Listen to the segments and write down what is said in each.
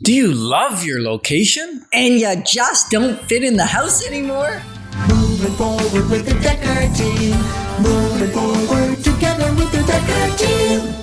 Do you love your location? And you just don't fit in the house anymore? Moving forward with the Dekker team. Moving forward together with the Dekker team.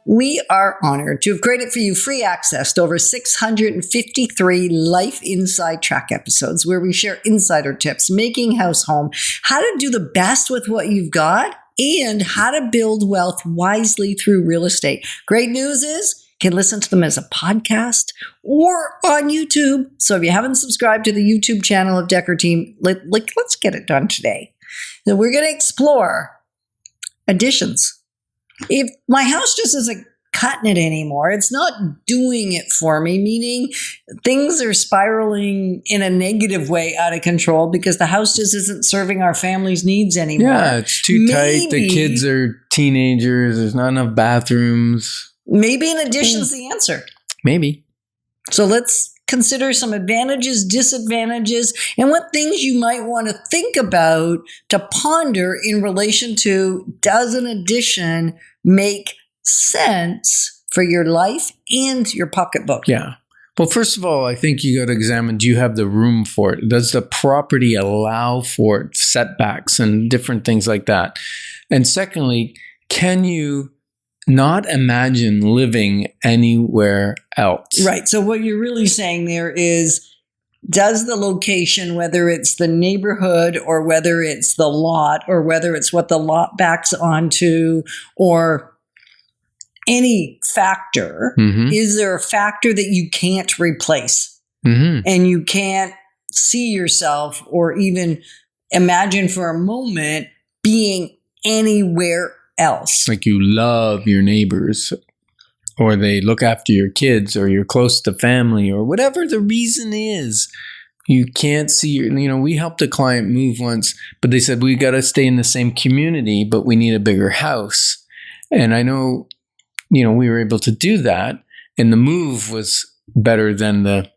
We are honored to have created for you free access to over 653 Life Inside Track episodes where we share insider tips, making house home, how to do the best with what you've got, and how to build wealth wisely through real estate. Great news is you can listen to them as a podcast or on YouTube. So if you haven't subscribed to the YouTube channel of Dekker Team, let's get it done today. So we're going to explore additions. If my house just isn't cutting it anymore, it's not doing it for me, meaning things are spiraling in a negative way out of control because the house just isn't serving our family's needs anymore. Yeah, it's too tight. The kids are teenagers. There's not enough bathrooms. Maybe an addition's the answer. Maybe. So let's consider some advantages, disadvantages, and what things you might want to think about to ponder in relation to, does an addition make sense for your life and your pocketbook? Yeah. Well, first of all, I think you got to examine, do you have the room for it? Does the property allow for it, setbacks and different things like that? And secondly, can you not imagine living anywhere else? Right. So what you're really saying there is, does the location, whether it's the neighborhood or whether it's the lot or whether it's what the lot backs onto or any factor, is there a factor that you can't replace? And you can't see yourself or even imagine for a moment being anywhere else. Like you love your neighbors, or they look after your kids, or you're close to family, or whatever the reason is. You can't see we helped a client move once, but they said, we got to stay in the same community, but we need a bigger house. And I know, we were able to do that. And the move was better than the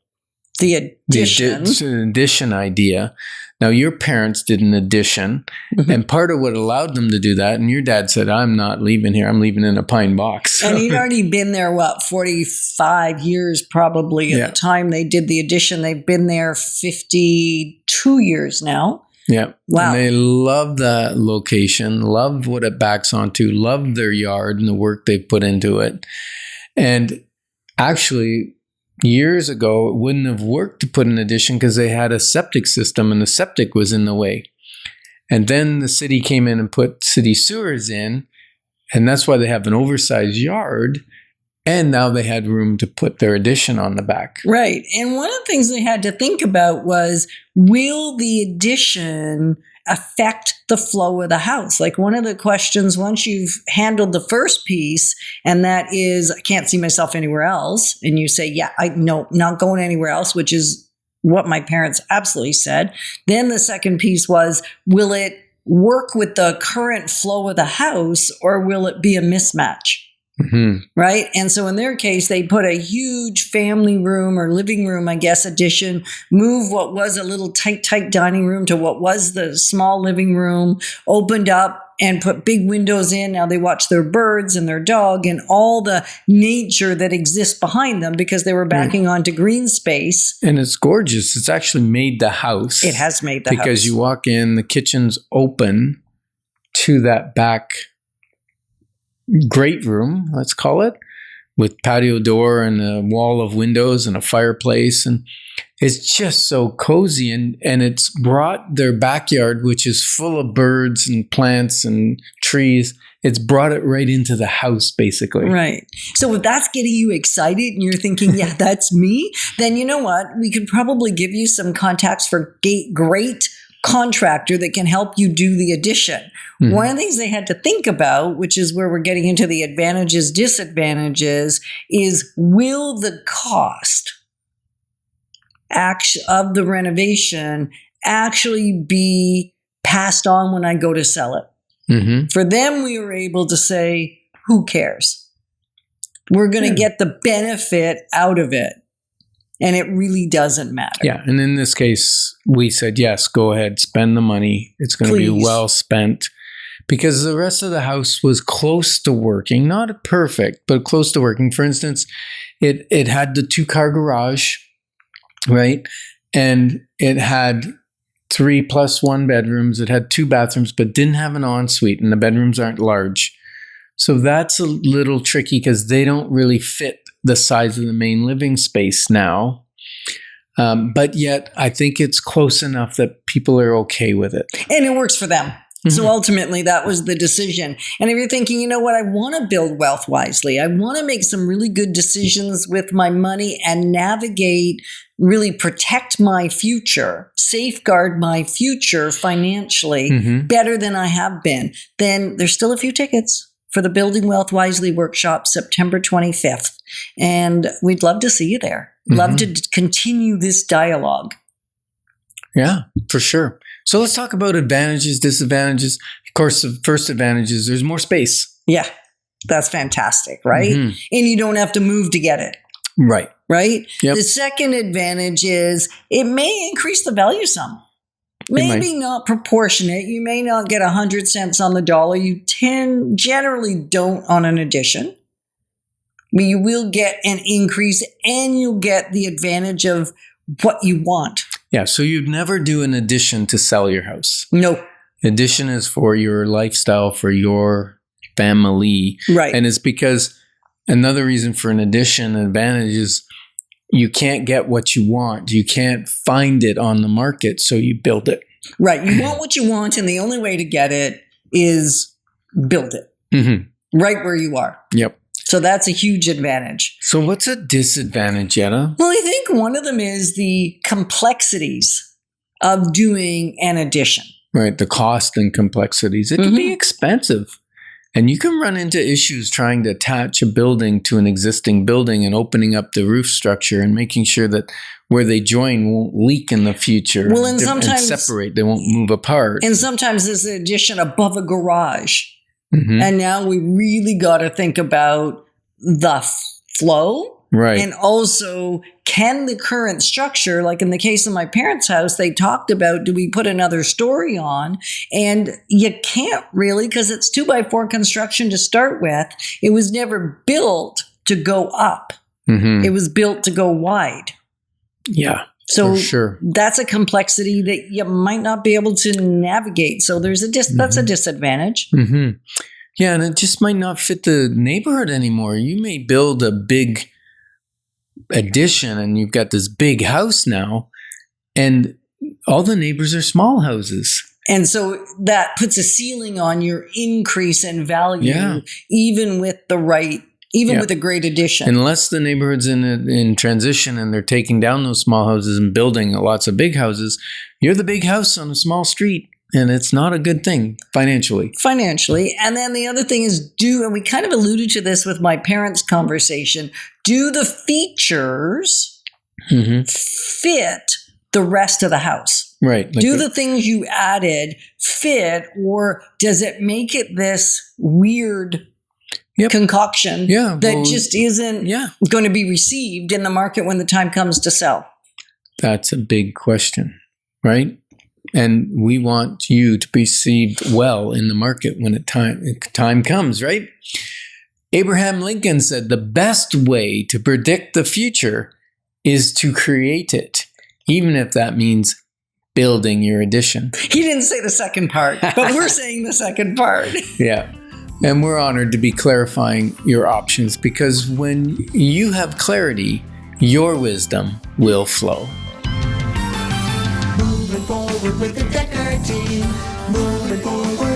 addition idea. Now, your parents did an addition, and part of what allowed them to do that, and your dad said, I'm not leaving here. I'm leaving in a pine box. And he'd already been there, 45 years probably at the time they did the addition. They've been there 52 years now. Yeah. Wow. And they love that location, love what it backs onto, love their yard and the work they've put into it. And actually, years ago, it wouldn't have worked to put an addition because they had a septic system and the septic was in the way. And then the city came in and put city sewers in, and that's why they have an oversized yard. And now they had room to put their addition on the back. Right. And one of the things they had to think about was, will the addition affect the flow of the house? Like one of the questions, once you've handled the first piece, and that is, I can't see myself anywhere else. And you say, no, not going anywhere else, which is what my parents absolutely said. Then the second piece was, will it work with the current flow of the house, or will it be a mismatch? Right. And so in their case, they put a huge family room or living room, I guess, addition, move what was a little tight dining room to what was the small living room, opened up and put big windows in. Now they watch their birds and their dog and all the nature that exists behind them because they were backing onto green space. And it's gorgeous. It's actually made the house. It has made the house. Because you walk in, the kitchen's open to that back great room, let's call it, with patio door and a wall of windows and a fireplace. And it's just so cozy. And it's brought their backyard, which is full of birds and plants and trees, it's brought it right into the house, basically. Right. So if that's getting you excited and you're thinking, yeah, that's me, then you know what? We could probably give you some contacts for great contractor that can help you do the addition. One of the things they had to think about, which is where we're getting into the advantages, disadvantages, is will the cost of the renovation actually be passed on when I go to sell it? For them, we were able to say, who cares? We're going to get the benefit out of it. And it really doesn't matter. Yeah. And in this case, we said, yes, go ahead, spend the money. It's going to be well spent. Because the rest of the house was close to working, not perfect, but close to working. For instance, It had the 2-car garage, right? And it had 3 plus 1 bedrooms. It had 2 bathrooms, but didn't have an ensuite, and the bedrooms aren't large. So that's a little tricky because they don't really fit the size of the main living space now. But yet, I think it's close enough that people are okay with it. And it works for them. So ultimately, that was the decision. And if you're thinking, you know what, I want to build wealth wisely. I want to make some really good decisions with my money and navigate, really protect my future, safeguard my future financially better than I have been. Then there's still a few tickets for the Building Wealth Wisely workshop, September 25th. And we'd love to see you there. Love to continue this dialogue. Yeah, for sure. So let's talk about advantages, disadvantages. Of course, the first advantage is there's more space. Yeah, that's fantastic, right? And you don't have to move to get it. Right. Right? Yep. The second advantage is it may increase the value some. Maybe not proportionate. You may not get 100 cents on the dollar. You generally don't on an addition. But you will get an increase and you'll get the advantage of what you want. Yeah, so you'd never do an addition to sell your house. No. Addition is for your lifestyle, for your family. Right. And it's because another reason for an addition advantage is you can't get what you want. You can't find it on the market, so you build it. Right. You want what you want, and the only way to get it is build it right where you are. Yep. So that's a huge advantage. So what's a disadvantage, Yetta? Well, I think one of them is the complexities of doing an addition. Right, the cost and complexities. It can be expensive. And you can run into issues trying to attach a building to an existing building and opening up the roof structure and making sure that where they join won't leak in the future. Well, and sometimes separate, they won't move apart. And sometimes there's an addition above a garage. And now we really got to think about the flow. Right. And also, can the current structure, like in the case of my parents' house, they talked about, do we put another story on? And you can't really, because it's 2x4 construction to start with. It was never built to go up. It was built to go wide. Yeah. So for sure. That's a complexity that you might not be able to navigate. So there's that's a disadvantage. Yeah, and it just might not fit the neighborhood anymore. You may build a big addition and you've got this big house now, and all the neighbors are small houses. And so that puts a ceiling on your increase in value, even with the right, with a great addition. Unless the neighborhood's in transition and they're taking down those small houses and building lots of big houses, you're the big house on a small street. And it's not a good thing financially. And then the other thing is and we kind of alluded to this with my parents' conversation, do the features fit the rest of the house? Right. Like do the things you added fit, or does it make it this weird concoction that just isn't going to be received in the market when the time comes to sell? That's a big question, right? And we want you to be received well in the market when time comes, right? Abraham Lincoln said the best way to predict the future is to create it, even if that means building your addition. He didn't say the second part, but we're saying the second part. Yeah. And we're honored to be clarifying your options, because when you have clarity, your wisdom will flow. Moving forward with the Dekker team. Moving forward.